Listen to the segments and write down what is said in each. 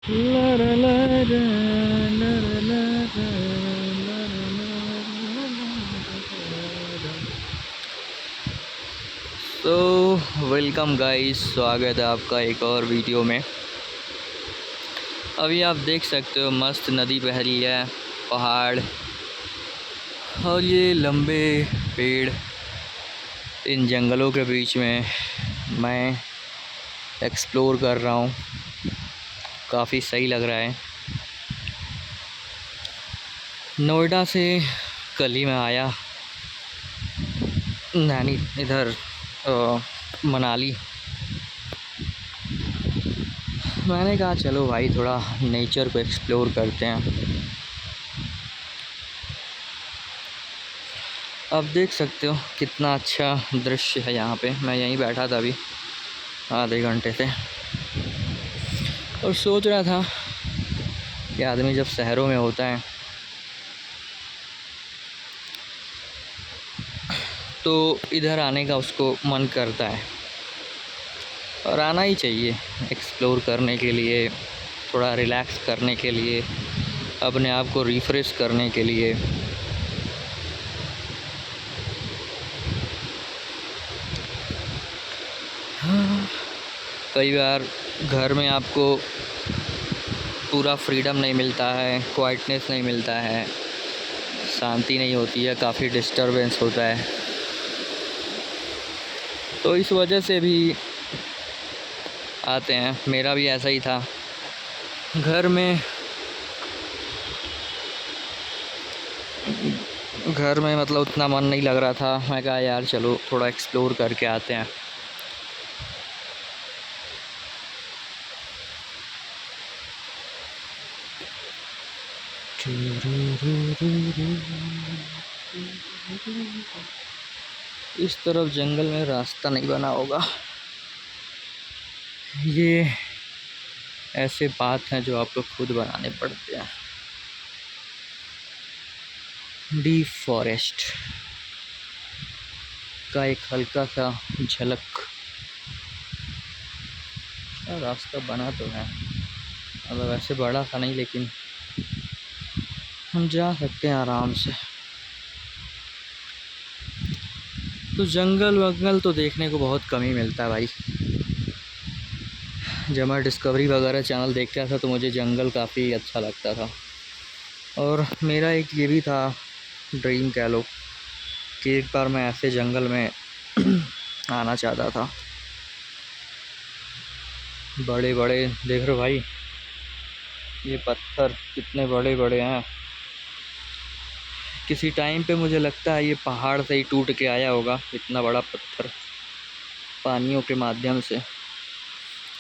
ला ला ला ला, ला ला ला ला, ला ला ला ला। So welcome guys, स्वागत है आपका एक और वीडियो में। अभी आप देख सकते हो मस्त नदी बह रही है, पहाड़ और ये लंबे पेड़। इन जंगलों के बीच में मैं एक्सप्लोर कर रहा हूँ, काफ़ी सही लग रहा है। नोएडा से कल ही मैं आया नैनी इधर मनाली। मैंने कहा चलो भाई थोड़ा नेचर को एक्सप्लोर करते हैं। आप देख सकते हो कितना अच्छा दृश्य है यहाँ पे। मैं यहीं बैठा था अभी आधे घंटे से और सोच रहा था कि आदमी जब शहरों में होता है तो इधर आने का उसको मन करता है और आना ही चाहिए एक्सप्लोर करने के लिए, थोड़ा रिलैक्स करने के लिए, अपने आप को रिफ़्रेश करने के लिए। कई बार घर में आपको पूरा फ्रीडम नहीं मिलता है, क्वाइटनेस नहीं मिलता है, शांति नहीं होती है, काफ़ी डिस्टरबेंस होता है। तो इस वजह से भी आते हैं। मेरा भी ऐसा ही था। घर में मतलब उतना मन नहीं लग रहा था। मैं कहा यार चलो थोड़ा एक्सप्लोर करके आते हैं। इस तरफ जंगल में रास्ता नहीं बना होगा। ये ऐसे पाथ हैं जो आपको खुद बनाने पड़ते हैं। डीप फॉरेस्ट का एक हल्का सा झलक। रास्ता बना तो है, मतलब ऐसे बड़ा सा नहीं, लेकिन हम जा सकते हैं आराम से। तो जंगल वंगल तो देखने को बहुत कम ही मिलता है भाई। जब मैं डिस्कवरी वगैरह चैनल देखता था तो मुझे जंगल काफ़ी अच्छा लगता था। और मेरा एक ये भी था ड्रीम कह लो कि एक बार मैं ऐसे जंगल में आना चाहता था। बड़े बड़े देख रहे हो भाई, ये पत्थर कितने बड़े बड़े हैं। किसी टाइम पे मुझे लगता है ये पहाड़ से ही टूट के आया होगा, इतना बड़ा पत्थर, पानियों के माध्यम से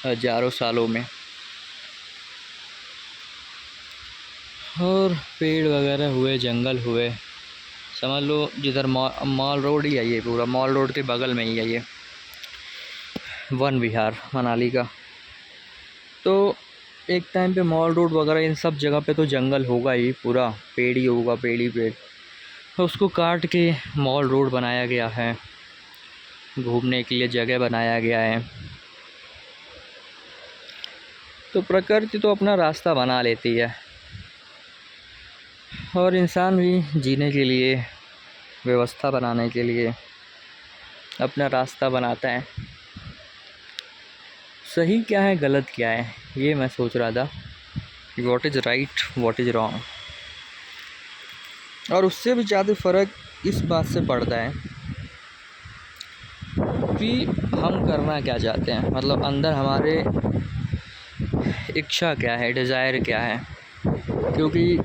हजारों सालों में। और पेड़ वगैरह हुए, जंगल हुए, समझ लो जिधर मॉल रोड ही है, ये पूरा मॉल रोड के बगल में ही है ये वन विहार मनाली का। तो एक टाइम पे मॉल रोड वगैरह इन सब जगह पे तो जंगल होगा ही, पूरा पेड़ ही होगा, पेड़ ही पेड़। तो उसको काट के मॉल रोड बनाया गया है, घूमने के लिए जगह बनाया गया है। तो प्रकृति तो अपना रास्ता बना लेती है और इंसान भी जीने के लिए, व्यवस्था बनाने के लिए अपना रास्ता बनाता है। सही क्या है गलत क्या है, ये मैं सोच रहा था कि what is right what is wrong. और उससे भी ज़्यादा फ़र्क इस बात से पड़ता है कि हम करना क्या चाहते हैं, मतलब अंदर हमारे इच्छा क्या है, डिज़ायर क्या है। क्योंकि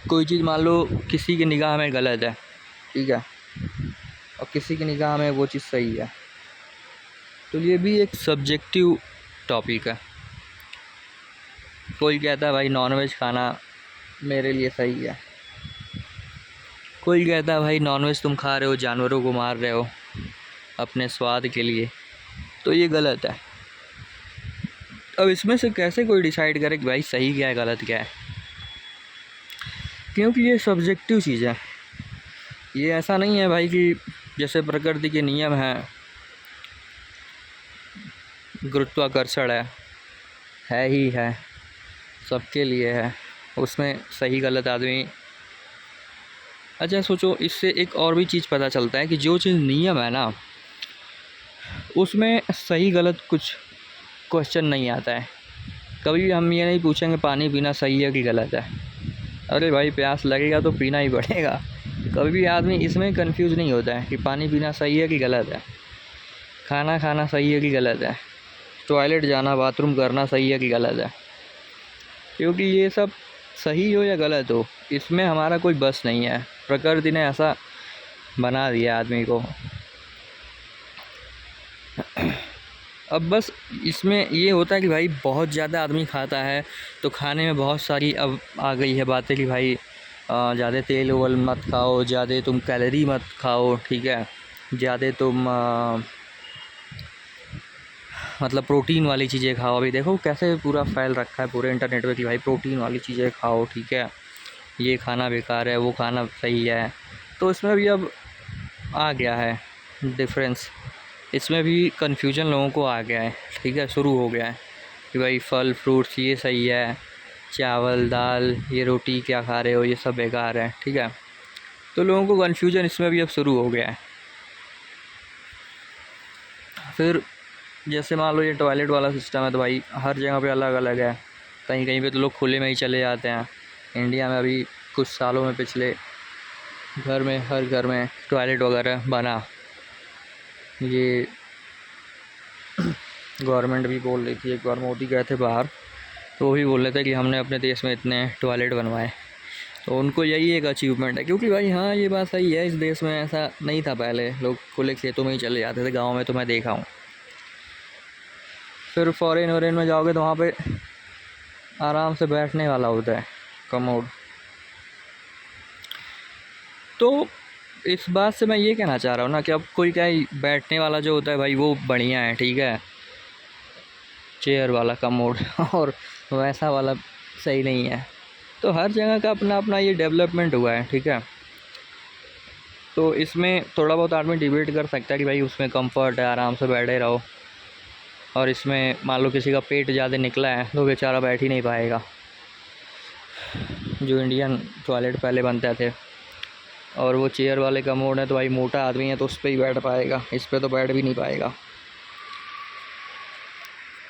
कोई चीज़ मान लो किसी की निगाह में गलत है, ठीक है, और किसी की निगाह में वो चीज़ सही है, तो ये भी एक सब्जेक्टिव टॉपिक है। कोई कहता है भाई नॉनवेज खाना मेरे लिए सही है, कोई कहता है भाई नॉनवेज तुम खा रहे हो, जानवरों को मार रहे हो अपने स्वाद के लिए, तो ये गलत है। अब इसमें से कैसे कोई डिसाइड करे कि भाई सही क्या है गलत क्या है, क्योंकि ये सब्जेक्टिव चीज़ है। ये ऐसा नहीं है भाई कि जैसे प्रकृति के नियम हैं, गुरुत्वाकर्षण है, है ही है, सबके लिए है। उसमें सही गलत आदमी। अच्छा सोचो, इससे एक और भी चीज़ पता चलता है कि जो चीज़ नियम है ना, उसमें सही गलत कुछ क्वेश्चन नहीं आता है। कभी भी हम ये नहीं पूछेंगे पानी पीना सही है कि गलत है। अरे भाई प्यास लगेगा तो पीना ही पड़ेगा। कभी भी आदमी इसमें कंफ्यूज नहीं होता है कि पानी पीना सही है कि गलत है, खाना खाना सही है कि गलत है, टॉयलेट जाना बाथरूम करना सही है कि गलत है। क्योंकि ये सब सही हो या गलत हो, इसमें हमारा कोई बस नहीं है। प्रकृति ने ऐसा बना दिया आदमी को। अब बस इसमें ये होता है कि भाई बहुत ज़्यादा आदमी खाता है तो खाने में बहुत सारी अब आ गई है बातें कि भाई ज़्यादा तेल वल मत खाओ, ज़्यादा तुम कैलोरी मत खाओ, ठीक है, ज़्यादा तुम मतलब प्रोटीन वाली चीज़ें खाओ। अभी देखो कैसे पूरा फैल रखा है पूरे इंटरनेट पे कि भाई प्रोटीन वाली चीज़ें खाओ, ठीक है, ये खाना बेकार है, वो खाना सही है। तो इसमें भी अब आ गया है डिफरेंस, इसमें भी कन्फ्यूजन लोगों को आ गया है, ठीक है, शुरू हो गया है कि भाई फल फ्रूट्स ये सही है, चावल दाल ये रोटी क्या खा रहे हो ये सब बेकार है, ठीक है। तो लोगों को कन्फ्यूजन इसमें भी अब शुरू हो गया है। फिर जैसे मान लो ये टॉयलेट वाला सिस्टम है तो भाई हर जगह पे अलग अलग है। कहीं कहीं पे तो लोग खुले में ही चले जाते हैं। इंडिया में अभी कुछ सालों में पिछले घर में हर घर में टॉयलेट वगैरह बना। ये गवर्नमेंट भी बोल रही थी, एक बार मोदी गए थे बाहर तो वो भी बोल रहे थे कि हमने अपने देश में इतने टॉयलेट बनवाए। तो उनको यही एक अचीवमेंट है, क्योंकि भाई हाँ ये बात सही है, इस देश में ऐसा नहीं था पहले, लोग खुले खेतों में ही चले जाते थे, गाँव में तो मैं देखा हूँ। फिर फॉरेन वॉरेन में जाओगे तो वहाँ पे आराम से बैठने वाला होता है कमोड। तो इस बात से मैं ये कहना चाह रहा हूँ ना कि अब कोई क्या बैठने वाला जो होता है भाई वो बढ़िया है, ठीक है, चेयर वाला कमोड और वैसा वाला सही नहीं है। तो हर जगह का अपना अपना ये डेवलपमेंट हुआ है, ठीक है। तो इसमें थोड़ा बहुत आदमी डिबेट कर सकता है कि भाई उसमें कंफर्ट है, आराम से बैठे रहो, और इसमें मान लो किसी का पेट ज़्यादा निकला है तो बेचारा बैठ ही नहीं पाएगा। जो इंडियन टॉयलेट पहले बनते थे और वो चेयर वाले कमोड है तो भाई मोटा आदमी है तो उस पर ही बैठ पाएगा, इस पर तो बैठ भी नहीं पाएगा।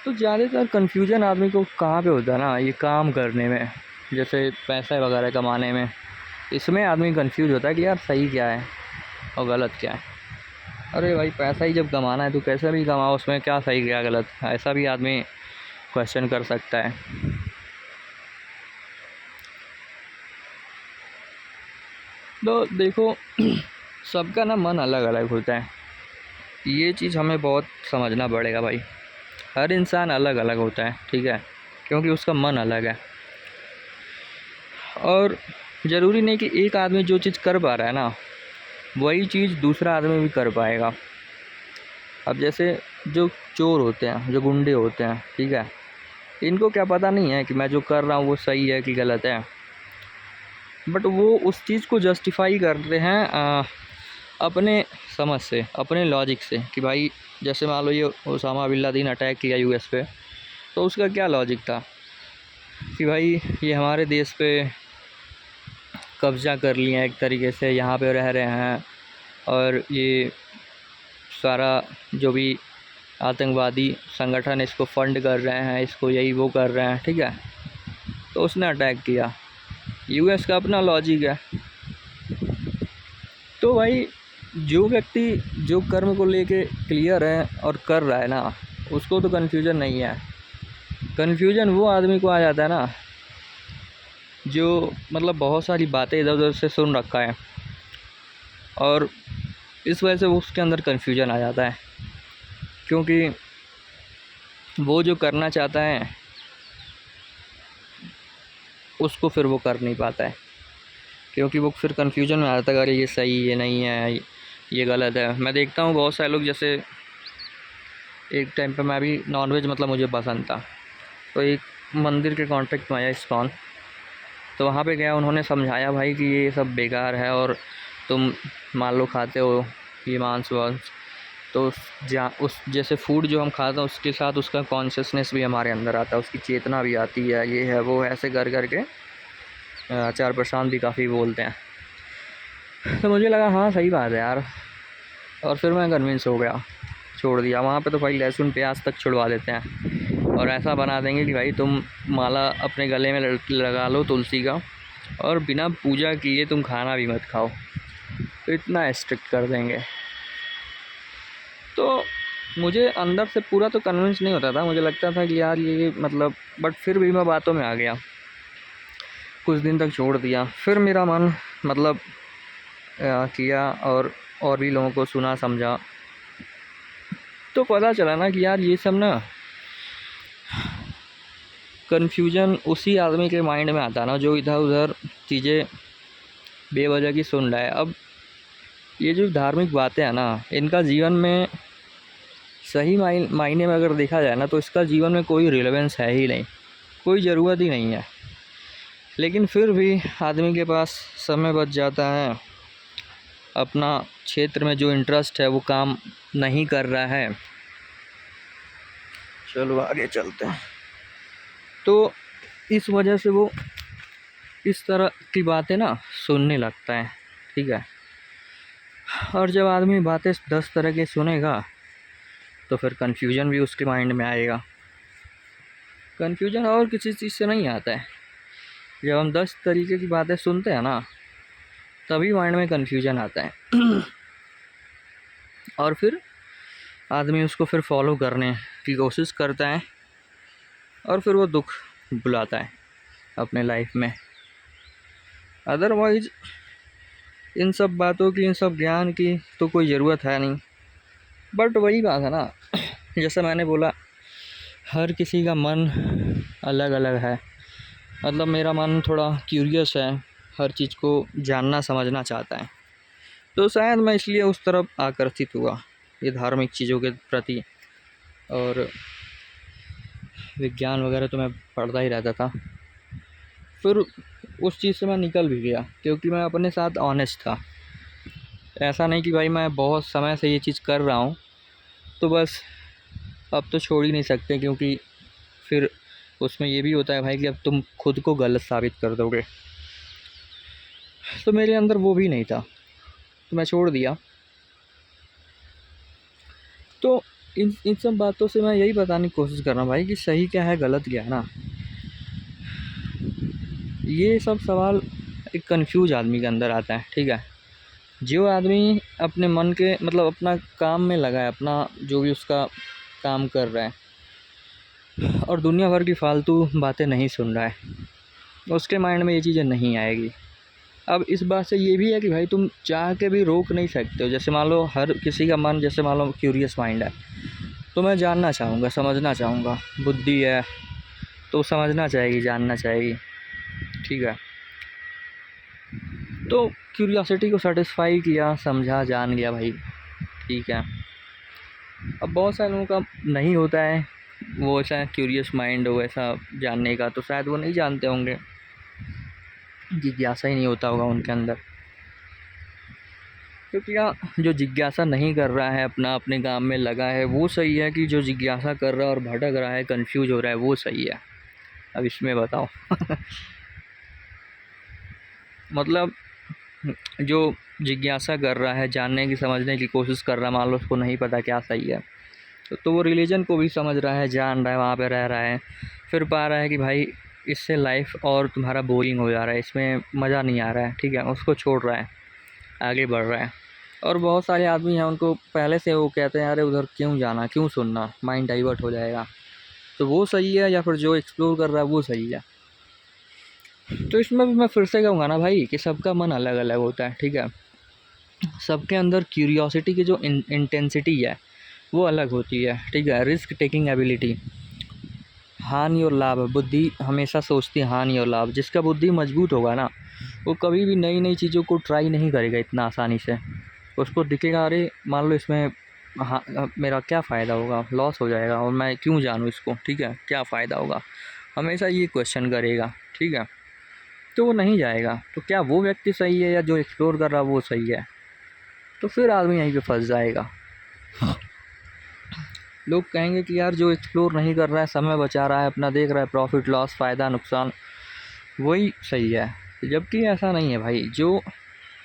तो ज़्यादातर कन्फ्यूजन आदमी को कहाँ पे होता है ना, ये काम करने में, जैसे पैसे वगैरह कमाने में, इसमें आदमी कंफ्यूज होता है कि यार सही क्या है और गलत क्या है। अरे भाई पैसा ही जब कमाना है तो कैसे भी कमाओ, उसमें क्या सही क्या गलत, ऐसा भी आदमी क्वेश्चन कर सकता है। तो देखो सबका ना मन अलग अलग होता है, ये चीज़ हमें बहुत समझना पड़ेगा भाई। हर इंसान अलग अलग होता है, ठीक है, क्योंकि उसका मन अलग है। और ज़रूरी नहीं कि एक आदमी जो चीज़ कर पा रहा है ना वही चीज़ दूसरा आदमी भी कर पाएगा। अब जैसे जो चोर होते हैं, जो गुंडे होते हैं, ठीक है, इनको क्या पता नहीं है कि मैं जो कर रहा हूँ वो सही है कि गलत है, बट वो उस चीज़ को जस्टिफाई करते हैं अपने समझ से, अपने लॉजिक से कि भाई जैसे मान लो ये ओसामा बिन लादेन अटैक किया यूएस पे, तो उसका क्या लॉजिक था कि भाई ये हमारे देश पे कब्ज़ा कर लिया एक तरीके से, यहाँ पे रह रहे हैं और ये सारा जो भी आतंकवादी संगठन इसको फंड कर रहे हैं, इसको यही वो कर रहे हैं, ठीक है, तो उसने अटैक किया। यूएस का अपना लॉजिक है। तो भाई जो व्यक्ति जो कर्म को लेके क्लियर है और कर रहा है ना, उसको तो कन्फ्यूज़न नहीं है। कन्फ्यूज़न वो आदमी को आ जाता है ना जो मतलब बहुत सारी बातें इधर उधर से सुन रखा है और इस वजह से उसके अंदर कन्फ्यूज़न आ जाता है, क्योंकि वो जो करना चाहता है उसको फिर वो कर नहीं पाता है, क्योंकि वो फिर कन्फ्यूजन में आ जाता है, अरे ये सही ये नहीं है ये गलत है। मैं देखता हूँ बहुत सारे लोग, जैसे एक टाइम पे मैं भी नॉनवेज मतलब मुझे पसंद था, तो एक मंदिर के कॉन्टेक्ट में आया इस्कॉन, तो वहाँ पे गया, उन्होंने समझाया भाई कि ये सब बेकार है और तुम मान लो खाते हो ये मांस वांस तो जहाँ उस जैसे फूड जो हम खाते हैं उसके साथ उसका कॉन्शियसनेस भी हमारे अंदर आता है, उसकी चेतना भी आती है, ये है वो है, ऐसे कर के आचार्य प्रशांत भी काफ़ी बोलते हैं। तो मुझे लगा हाँ सही बात है यार, और फिर मैं कन्विंस हो गया, छोड़ दिया। वहाँ पे तो भाई लहसुन प्याज तक छुड़वा देते हैं और ऐसा बना देंगे कि भाई तुम माला अपने गले में लगा लो तुलसी का, और बिना पूजा किए तुम खाना भी मत खाओ, तो इतना स्ट्रिक्ट कर देंगे। तो मुझे अंदर से पूरा तो कन्विंस नहीं होता था, मुझे लगता था कि यार ये मतलब, बट फिर भी मैं बातों में आ गया, कुछ दिन तक छोड़ दिया। फिर मेरा मन मतलब किया और भी लोगों को सुना समझा, तो पता चला ना कि यार ये सब ना कन्फ्यूजन उसी आदमी के माइंड में आता ना जो इधर उधर चीज़ें बेवजह की सुन रहा है। अब ये जो धार्मिक बातें हैं ना, इनका जीवन में सही मायने में अगर देखा जाए ना तो इसका जीवन में कोई रिलेवेंस है ही नहीं, कोई ज़रूरत ही नहीं है। लेकिन फिर भी आदमी के पास समय बच जाता है, अपना क्षेत्र में जो इंटरेस्ट है वो काम नहीं कर रहा है। चलो आगे चलते हैं। तो इस वजह से वो इस तरह की बातें ना सुनने लगता है, ठीक है। और जब आदमी बातें 10 तरह के सुनेगा तो फिर कन्फ्यूजन भी उसके माइंड में आएगा। कन्फ्यूजन और किसी चीज़ से नहीं आता है, जब हम 10 तरीके की बातें सुनते हैं ना तभी माइंड में कन्फ्यूजन आता है। और फिर आदमी उसको फिर फॉलो करने की कोशिश करता है और फिर वो दुख बुलाता है अपने लाइफ में। अदरवाइज इन सब बातों की, इन सब ज्ञान की तो कोई ज़रूरत है नहीं। बट वही बात है ना, जैसे मैंने बोला, हर किसी का मन अलग अलग है। मतलब मेरा मन थोड़ा क्यूरियस है, हर चीज़ को जानना समझना चाहता है, तो शायद मैं इसलिए उस तरफ आकर्षित हुआ, ये धार्मिक चीज़ों के प्रति। और विज्ञान वगैरह तो मैं पढ़ता ही रहता था। फिर उस चीज़ से मैं निकल भी गया क्योंकि मैं अपने साथ ऑनेस्ट था। ऐसा नहीं कि भाई मैं बहुत समय से ये चीज़ कर रहा हूँ तो बस अब तो छोड़ ही नहीं सकते, क्योंकि फिर उसमें ये भी होता है भाई कि अब तुम खुद को गलत साबित कर दोगे। तो मेरे अंदर वो भी नहीं था, तो मैं छोड़ दिया। तो इन सब बातों से मैं यही बताने की कोशिश कर रहा हूँ भाई कि सही क्या है गलत क्या है ना, ये सब सवाल एक कंफ्यूज आदमी के अंदर आता है, ठीक है। जो आदमी अपने मन के मतलब अपना काम में लगा है, अपना जो भी उसका काम कर रहा है और दुनिया भर की फालतू बातें नहीं सुन रहा है, उसके माइंड में ये चीज़ें नहीं आएगी। अब इस बात से ये भी है कि भाई तुम चाह के भी रोक नहीं सकते हो। जैसे मान लो हर किसी का मन, जैसे मान लो क्यूरियस माइंड है तो मैं जानना चाहूँगा, समझना चाहूँगा, बुद्धि है तो समझना चाहेगी, जानना चाहेगी, ठीक है। तो क्यूरियोसिटी को सेटिस्फाई किया, समझा, जान गया भाई, ठीक है। अब बहुत सारे लोगों का नहीं होता है वो ऐसा क्यूरियस माइंड हो ऐसा जानने का, तो शायद वो नहीं जानते होंगे, जिज्ञासा ही नहीं होता होगा उनके अंदर। तो क्या जो जिज्ञासा नहीं कर रहा है, अपना अपने काम में लगा है, वो सही है कि जो जिज्ञासा कर रहा है और भटक रहा है, कंफ्यूज हो रहा है, वो सही है? अब इसमें बताओ। मतलब जो जिज्ञासा कर रहा है, जानने की, समझने की कोशिश कर रहा है, मान लो उसको नहीं पता क्या सही है, तो वो रिलीजन को भी समझ रहा है, जान रहा है, वहाँ पे रह रहा है, फिर पा रहा है कि भाई इससे लाइफ और तुम्हारा बोरिंग हो जा रहा है, इसमें मज़ा नहीं आ रहा है, ठीक है, उसको छोड़ रहा है, आगे बढ़ रहा है। और बहुत सारे आदमी हैं उनको पहले से वो कहते हैं अरे उधर क्यों जाना, क्यों सुनना, माइंड डाइवर्ट हो जाएगा। तो वो सही है या फिर जो एक्सप्लोर कर रहा है वो सही है? तो इसमें भी मैं फिर से कहूँगा ना भाई कि सबका मन अलग अलग होता है, ठीक है। सबके अंदर क्यूरियोसिटी की जो इंटेंसिटी है वो अलग होती है, ठीक है। रिस्क टेकिंग एबिलिटी, हानि और लाभ, बुद्धि हमेशा सोचती है हानि और लाभ। जिसका बुद्धि मजबूत होगा ना वो कभी भी नई नई चीज़ों को ट्राई नहीं करेगा इतना आसानी से। उसको दिखेगा अरे मान लो इसमें हाँ मेरा क्या फ़ायदा होगा, लॉस हो जाएगा और मैं क्यों जानूँ इसको, ठीक है, क्या फ़ायदा होगा, हमेशा ये क्वेश्चन करेगा, ठीक है। तो वो नहीं जाएगा। तो क्या वो व्यक्ति सही है या जो एक्सप्लोर कर रहा है वो सही है? तो फिर आदमी यहीं पे फंस जाएगा। लोग कहेंगे कि यार जो एक्सप्लोर नहीं कर रहा है, समय बचा रहा है अपना, देख रहा है प्रॉफिट लॉस, फ़ायदा नुकसान, वही सही है। जबकि ऐसा नहीं है भाई, जो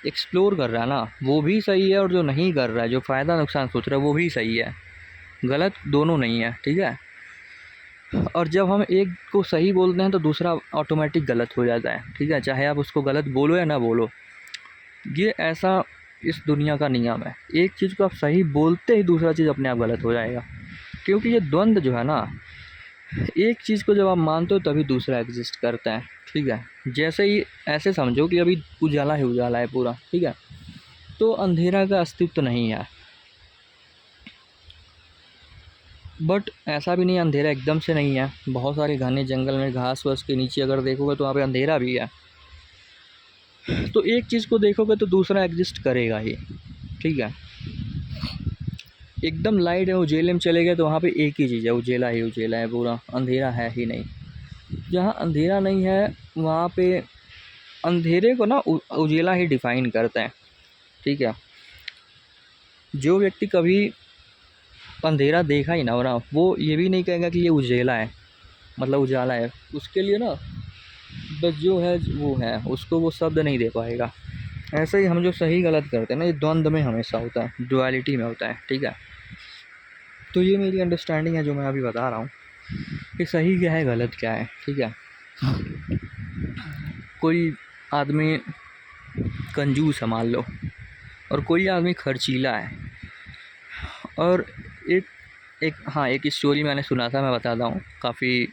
एक्सप्लोर कर रहा है ना वो भी सही है, और जो नहीं कर रहा है, जो फ़ायदा नुकसान सोच रहा है वो भी सही है। गलत दोनों नहीं है, ठीक है। और जब हम एक को सही बोलते हैं तो दूसरा ऑटोमेटिक गलत हो जाता है, ठीक है, चाहे आप उसको गलत बोलो या ना बोलो। ये ऐसा इस दुनिया का नियम है। एक चीज़ को आप सही बोलते ही दूसरा चीज़ अपने आप गलत हो जाएगा, क्योंकि ये द्वंद्व जो है ना, एक चीज़ को जब आप मानते हो तभी दूसरा एग्जिस्ट करता है, ठीक है। जैसे ही ऐसे समझो कि अभी उजाला ही उजाला है पूरा, ठीक है, तो अंधेरा का अस्तित्व नहीं है। बट ऐसा भी नहीं, अंधेरा एकदम से नहीं है। बहुत सारे घने जंगल में घास वास के नीचे अगर देखोगे तो वहाँ पे अंधेरा भी है। तो एक चीज़ को देखोगे तो दूसरा एग्जिस्ट करेगा ही, ठीक है। एकदम लाइट है, उजेले में चले गए तो वहाँ पे एक ही चीज़ है, उजेला ही उजेला है पूरा, अंधेरा है ही नहीं। जहाँ अंधेरा नहीं है वहाँ पे अंधेरे को ना उजेला ही डिफ़ाइन करता है, ठीक है। जो व्यक्ति कभी अंधेरा देखा ही ना हो ना, वो ये भी नहीं कहेगा कि ये उजेला है, मतलब उजाला है। उसके लिए ना बस जो है वो है, उसको वो शब्द नहीं दे पाएगा। ऐसे ही हम जो सही गलत करते हैं ना, ये द्वंद्व में हमेशा होता है, डुअलिटी में होता है, ठीक है। तो ये मेरी अंडरस्टैंडिंग है जो मैं अभी बता रहा हूँ कि सही क्या है गलत क्या है, ठीक है। कोई आदमी कंजूस है मान लो, और कोई आदमी खर्चीला है। और एक एक हाँ, एक स्टोरी मैंने सुना था, मैं बताता हूँ। काफ़ी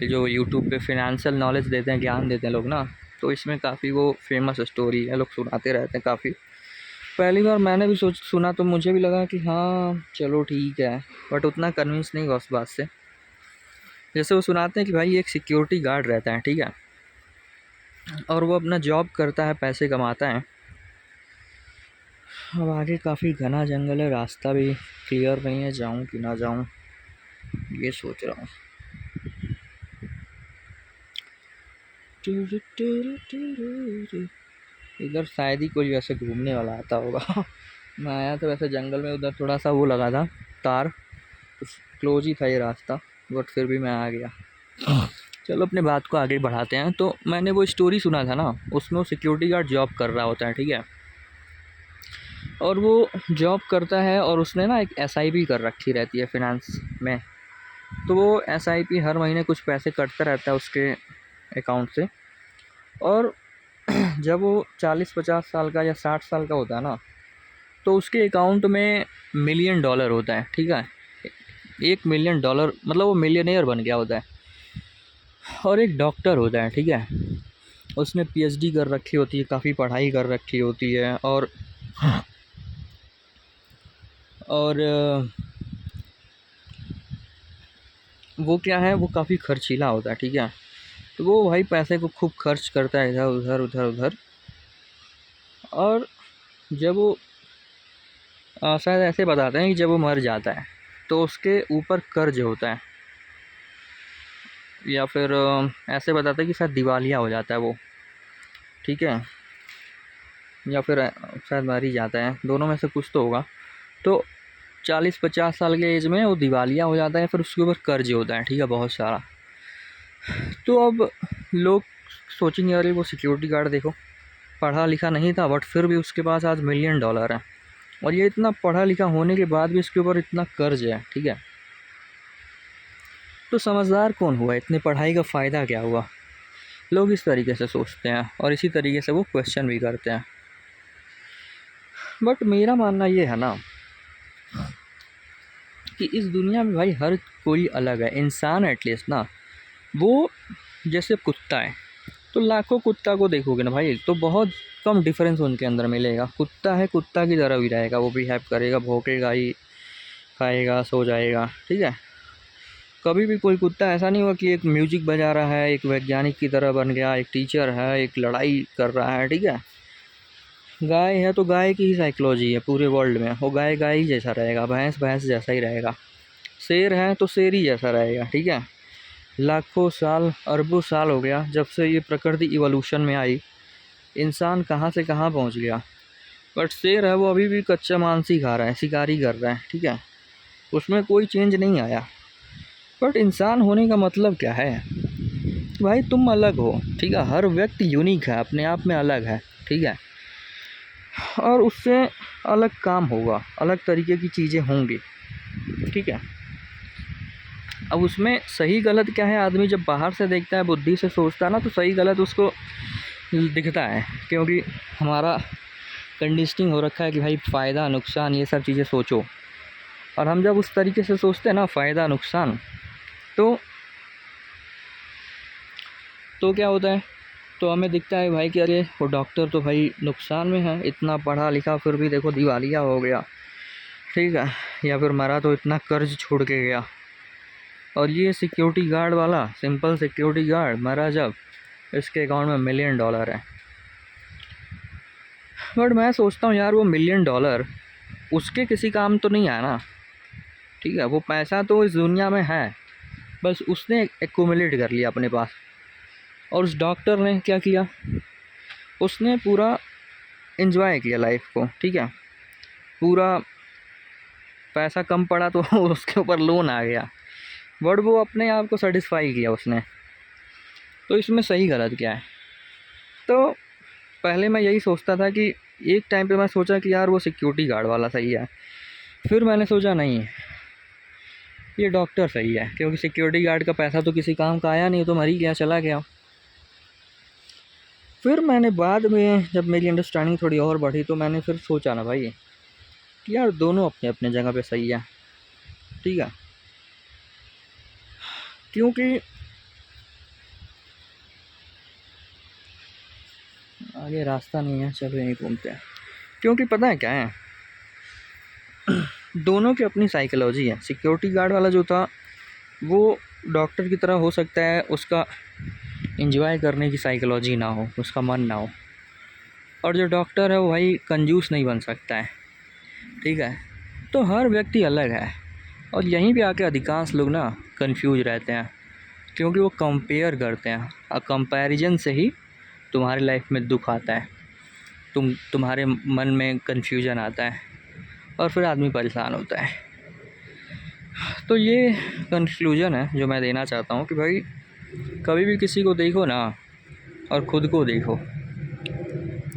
जो यूट्यूब पे फिनेंशियल नॉलेज देते हैं, ज्ञान देते हैं लोग ना, तो इसमें काफ़ी वो फेमस स्टोरी है, लोग सुनाते रहते हैं काफ़ी। पहली बार मैंने भी सुना तो मुझे भी लगा कि हाँ चलो ठीक है, बट उतना कन्विंस नहीं हुआ उस बात से। जैसे वो सुनाते हैं कि भाई एक सिक्योरिटी गार्ड रहता है, ठीक है, और वो अपना जॉब करता है, पैसे कमाता है। अब आगे काफ़ी घना जंगल है, रास्ता भी क्लियर नहीं है, जाऊँ कि ना जाऊँ ये सोच रहा हूँ। इधर शायद ही कोई वैसे घूमने वाला आता होगा। मैं आया था वैसे जंगल में, उधर थोड़ा सा वो लगा था तार, तो क्लोज ही था ये रास्ता, बट फिर भी मैं आ गया। चलो अपने बात को आगे बढ़ाते हैं। तो मैंने वो स्टोरी सुना था ना, उसमें वो सिक्योरिटी गार्ड जॉब कर रहा होता है, ठीक है, और वो जॉब करता है और उसने ना एक एसआईपी कर रखी रहती है फिनांस में। तो वो एसआईपी हर महीने कुछ पैसे कटता रहता है उसके अकाउंट से, और जब वो 40-50 साल का या 60 साल का होता है ना, तो उसके अकाउंट में $1 मिलियन होता है, ठीक है। $1 मिलियन मतलब वो मिलियनेयर बन गया होता है। और एक डॉक्टर होता है, ठीक है, उसने पीएचडी कर रखी होती है, काफ़ी पढ़ाई कर रखी होती है, और वो क्या है, वो काफ़ी खर्चीला होता है, ठीक है। तो वो भाई पैसे को खूब खर्च करता है इधर उधर उधर उधर। और जब वो शायद ऐसे बताते हैं कि जब वो मर जाता है तो उसके ऊपर कर्ज होता है, या फिर ऐसे बताते हैं कि शायद दिवालिया हो जाता है वो, ठीक है, या फिर शायद मर ही जाता है, दोनों में से कुछ तो होगा। तो 40-50 साल के एज में वो दिवालिया हो जाता है, फिर उसके ऊपर कर्ज होता है, ठीक है, बहुत सारा। तो अब लोग सोचेंगे अरे वो सिक्योरिटी गार्ड देखो, पढ़ा लिखा नहीं था, बट फिर भी उसके पास आज $1 मिलियन है, और ये इतना पढ़ा लिखा होने के बाद भी इसके ऊपर इतना कर्ज है, ठीक है। तो समझदार कौन हुआ, इतनी पढ़ाई का फ़ायदा क्या हुआ? लोग इस तरीके से सोचते हैं और इसी तरीके से वो क्वेश्चन भी करते हैं। बट मेरा मानना ये है ना कि इस दुनिया में भाई हर कोई अलग है। इंसान एटलीस्ट ना, वो जैसे कुत्ता है, तो लाखों कुत्ता को देखोगे ना भाई, तो बहुत कम डिफरेंस उनके अंदर मिलेगा। कुत्ता है, कुत्ता की तरह भी रहेगा, वो बिहेव करेगा, भौंकेगा ही, खाएगा, सो जाएगा, ठीक है। कभी भी कोई कुत्ता ऐसा नहीं हुआ कि एक म्यूजिक बजा रहा है, एक वैज्ञानिक की तरह बन गया, एक टीचर है, एक लड़ाई कर रहा है, ठीक है। गाय है तो गाय की ही साइकोलॉजी है पूरे वर्ल्ड में, वो गाय गाय ही जैसा रहेगा, भैंस भैंस जैसा ही रहेगा। शेर है तो शेर ही जैसा रहेगा, ठीक है। लाखों साल, अरबों साल हो गया जब से ये प्रकृति इवोल्यूशन में आई, इंसान कहाँ से कहाँ पहुँच गया। बट शेर है वो अभी भी कच्चा मांस ही खा रहा है, शिकारी कर रहा है, ठीक है, उसमें कोई चेंज नहीं आया। बट इंसान होने का मतलब क्या है भाई, तुम अलग हो, ठीक है, हर व्यक्ति यूनिक है, अपने आप में अलग है, ठीक है, और उससे अलग काम होगा, अलग तरीके की चीज़ें होंगी, ठीक है। अब उसमें सही गलत क्या है, आदमी जब बाहर से देखता है, बुद्धि से सोचता है ना, तो सही गलत उसको दिखता है, क्योंकि हमारा कंडीशनिंग हो रखा है कि भाई फ़ायदा नुकसान ये सब चीज़ें सोचो। और हम जब उस तरीके से सोचते हैं ना, फ़ायदा नुकसान, तो क्या होता है, तो हमें दिखता है भाई कि अरे वो डॉक्टर तो भाई नुकसान में है, इतना पढ़ा लिखा फिर भी देखो दिवालिया हो गया, ठीक है, या फिर मरा तो इतना कर्ज छोड़ के गया। और ये सिक्योरिटी गार्ड वाला, सिंपल सिक्योरिटी गार्ड, मरा जब इसके अकाउंट में $1 मिलियन है। बट मैं सोचता हूँ यार, वो $1 मिलियन उसके किसी काम तो नहीं आया ना, ठीक है, वो पैसा तो इस दुनिया में है, बस उसने एक्यूमुलेट कर लिया अपने पास। और उस डॉक्टर ने क्या किया, उसने पूरा एंजॉय किया लाइफ को, ठीक है, पूरा पैसा कम पड़ा तो उसके ऊपर लोन आ गया, बट वो अपने आप को सेटिस्फाई किया उसने। तो इसमें सही गलत क्या है, तो पहले मैं यही सोचता था कि एक टाइम पे मैं सोचा कि यार वो सिक्योरिटी गार्ड वाला सही है, फिर मैंने सोचा नहीं, ये डॉक्टर सही है, क्योंकि सिक्योरिटी गार्ड का पैसा तो किसी काम का आया नहीं, तो मर ही गया, चला गया। फिर मैंने बाद में जब मेरी अंडरस्टैंडिंग थोड़ी और बढ़ी, तो मैंने फिर सोचा ना भाई कि यार दोनों अपने अपने जगह पे सही है, ठीक है, क्योंकि आगे रास्ता नहीं है, चलो यहीं घूमते हैं। क्योंकि पता है क्या है, दोनों की अपनी साइकोलॉजी है। सिक्योरिटी गार्ड वाला जो था वो डॉक्टर की तरह हो सकता है, उसका एंजॉय करने की साइकोलॉजी ना हो, उसका मन ना हो। और जो डॉक्टर है वो भाई कंजूस नहीं बन सकता है, ठीक है। तो हर व्यक्ति अलग है, और यहीं पे आके अधिकांश लोग ना कंफ्यूज रहते हैं, क्योंकि वो कंपेयर करते हैं, और कंपैरिजन से ही तुम्हारी लाइफ में दुख आता है, तुम्हारे मन में कन्फ्यूजन आता है, और फिर आदमी परेशान होता है। तो ये कंक्लूजन है जो मैं देना चाहता हूँ कि भाई कभी भी किसी को देखो ना, और ख़ुद को देखो,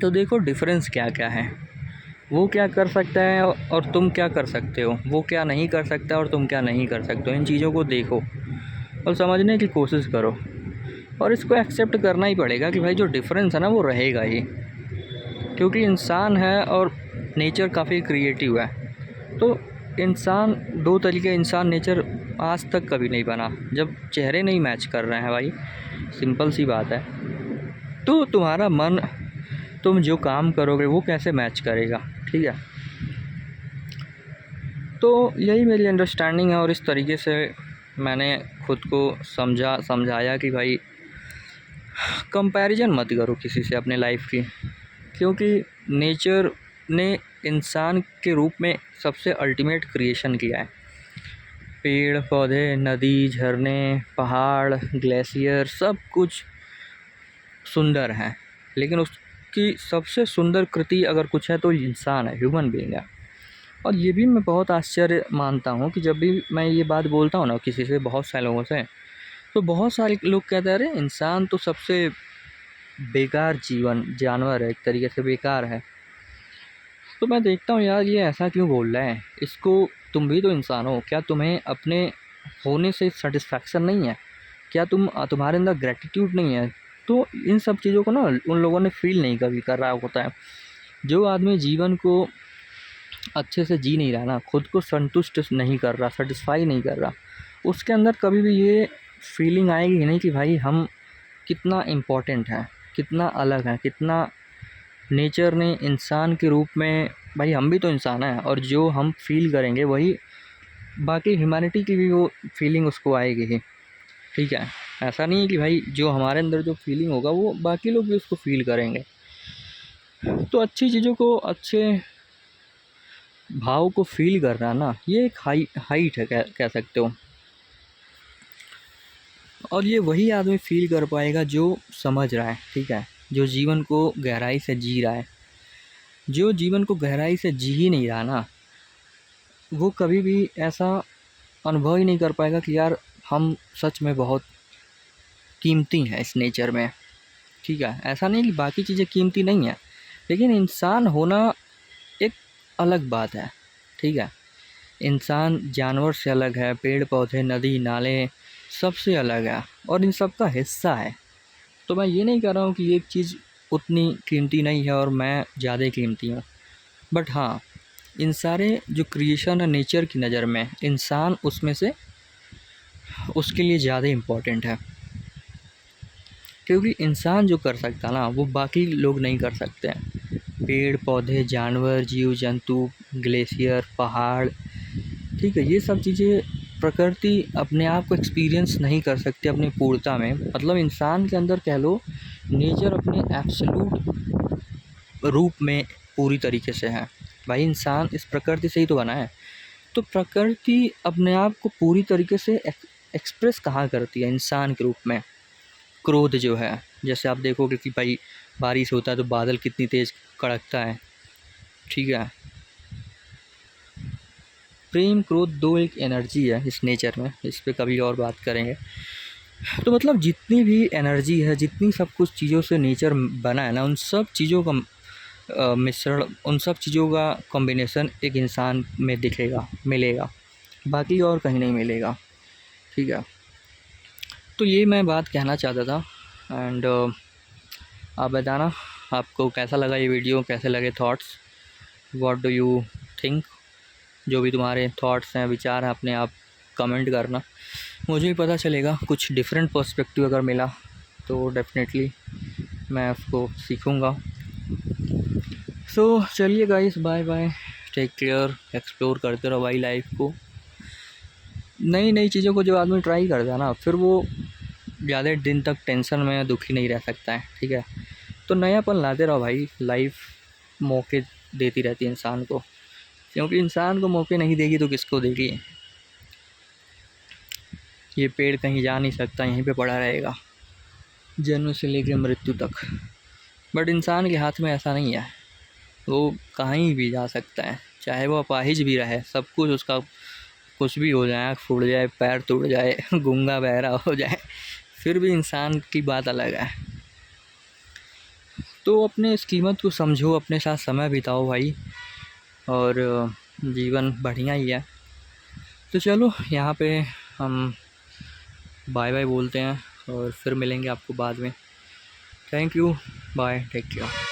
तो देखो डिफरेंस क्या क्या है, वो क्या कर सकता है और तुम क्या कर सकते हो, वो क्या नहीं कर सकता और तुम क्या नहीं कर सकते हो। इन चीज़ों को देखो और समझने की कोशिश करो, और इसको एक्सेप्ट करना ही पड़ेगा कि भाई जो डिफरेंस है ना वो रहेगा ही, क्योंकि इंसान है और नेचर काफ़ी क्रिएटिव है। तो इंसान दो तरीके, इंसान नेचर आज तक कभी नहीं बना जब चेहरे नहीं मैच कर रहे हैं भाई, सिंपल सी बात है। तो तुम्हारा मन, तुम जो काम करोगे वो कैसे मैच करेगा, ठीक है। तो यही मेरी अंडरस्टैंडिंग है, और इस तरीके से मैंने खुद को समझाया कि भाई कंपैरिजन मत करो किसी से अपने लाइफ की, क्योंकि नेचर ने इंसान के रूप में सबसे अल्टीमेट क्रिएशन किया है। पेड़ पौधे, नदी, झरने, पहाड़, ग्लेशियर, सब कुछ सुंदर हैं, लेकिन उसकी सबसे सुंदर कृति अगर कुछ है तो इंसान है, ह्यूमन बीइंग है। और ये भी मैं बहुत आश्चर्य मानता हूँ कि जब भी मैं ये बात बोलता हूँ ना किसी से, बहुत सारे लोगों से, तो बहुत सारे लोग कहते हैं अरे इंसान तो सबसे बेकार जानवर है, एक तरीके से बेकार है। तो मैं देखता हूँ यार ये ऐसा क्यों बोल रहे हैं, इसको तुम भी तो इंसान हो, क्या तुम्हें अपने होने से सेटिस्फैक्शन नहीं है, क्या तुम्हारे अंदर ग्रेटिट्यूड नहीं है। तो इन सब चीज़ों को ना उन लोगों ने फील नहीं कभी कर रहा होता है। जो आदमी जीवन को अच्छे से जी नहीं रहा ना, खुद को संतुष्ट नहीं कर रहा, सेटिस्फाई नहीं कर रहा, उसके अंदर कभी भी ये फीलिंग आएगी नहीं कि भाई हम कितना इम्पोर्टेंट हैं, कितना अलग हैं, कितना नेचर ने इंसान के रूप में, भाई हम भी तो इंसान हैं, और जो हम फील करेंगे वही बाकी ह्यूमैनिटी की भी वो फीलिंग उसको आएगी ही, ठीक है। ऐसा नहीं है कि भाई जो हमारे अंदर जो फीलिंग होगा वो बाकी लोग भी उसको फील करेंगे। तो अच्छी चीज़ों को, अच्छे भाव को फील करना ना, ये एक हाइट है, कह सकते हो। और ये वही आदमी फील कर पाएगा जो समझ रहा है, ठीक है, जो जीवन को गहराई से जी रहा है। जो जीवन को गहराई से जी ही नहीं रहा ना, वो कभी भी ऐसा अनुभव ही नहीं कर पाएगा कि यार हम सच में बहुत कीमती हैं इस नेचर में। ठीक है, ऐसा नहीं कि बाकी चीज़ें कीमती नहीं हैं, लेकिन इंसान होना एक अलग बात है। ठीक है, इंसान जानवर से अलग है, पेड़ पौधे नदी नाले सबसे अलग है और इन सब का हिस्सा है। तो मैं ये नहीं कह रहा हूँ कि एक चीज़ उतनी कीमती नहीं है और मैं ज़्यादा कीमती हूँ, बट हाँ, इन सारे जो क्रिएशन है नेचर की नज़र में इंसान उसमें से उसके लिए ज़्यादा इम्पोर्टेंट है, क्योंकि इंसान जो कर सकता ना वो बाकी लोग नहीं कर सकते हैं। पेड़ पौधे जानवर जीव जंतु ग्लेशियर पहाड़, ठीक है, ये सब चीज़ें प्रकृति अपने आप को एक्सपीरियंस नहीं कर सकती अपनी पूर्णता में। मतलब इंसान के अंदर कह लो नेचर अपने एब्सोल्यूट रूप में पूरी तरीके से है। भाई इंसान इस प्रकृति से ही तो बना है, तो प्रकृति अपने आप को पूरी तरीके से एक्सप्रेस कहाँ करती है इंसान के रूप में। क्रोध जो है, जैसे आप देखोगे कि भाई बारिश होता है तो बादल कितनी तेज़ कड़कता है। ठीक है, प्रेम क्रोध दो एक एनर्जी है इस नेचर में, इस पे कभी और बात करेंगे। तो मतलब जितनी भी एनर्जी है, जितनी सब कुछ चीज़ों से नेचर बना है ना, उन सब चीज़ों का मिश्रण, उन सब चीज़ों का कॉम्बिनेशन एक इंसान में दिखेगा, मिलेगा, बाकी और कहीं नहीं मिलेगा। ठीक है, तो ये मैं बात कहना चाहता था। एंड आप बताना आपको कैसा लगा ये वीडियो, कैसे लगे thoughts, what do you think. जो भी तुम्हारे थॉट्स हैं विचार हैं अपने आप कमेंट करना, मुझे भी पता चलेगा। कुछ डिफरेंट पर्सपेक्टिव अगर मिला तो डेफिनेटली मैं उसको सीखूँगा। सो चलिए guys, bye bye, take care, explore करते रहो भाई लाइफ को। नई नई चीज़ों को जो आदमी ट्राई करता है ना, फिर वो ज़्यादा दिन तक टेंशन में दुखी नहीं रह सकता है। ठीक है, तो नयापन लाते रहो भाई, लाइफ मौके देती रहती है इंसान को, क्योंकि इंसान को मौके नहीं देगी तो किसको देगी। ये पेड़ कहीं जा नहीं सकता, यहीं पे पड़ा रहेगा जन्म से लेकर मृत्यु तक। बट इंसान के हाथ में ऐसा नहीं है, वो कहीं भी जा सकता है, चाहे वो अपाहिज भी रहे, सब कुछ उसका कुछ भी हो जाए, आँख फूट जाए, पैर टूट जाए, गूंगा बहरा हो जाए, फिर भी इंसान की बात अलग है। तो अपने इस कीमत को समझो, अपने साथ समय बिताओ भाई, और जीवन बढ़िया ही है। तो चलो यहाँ पे हम बाय बाय बोलते हैं और फिर मिलेंगे आपको बाद में। Thank you, bye, take care.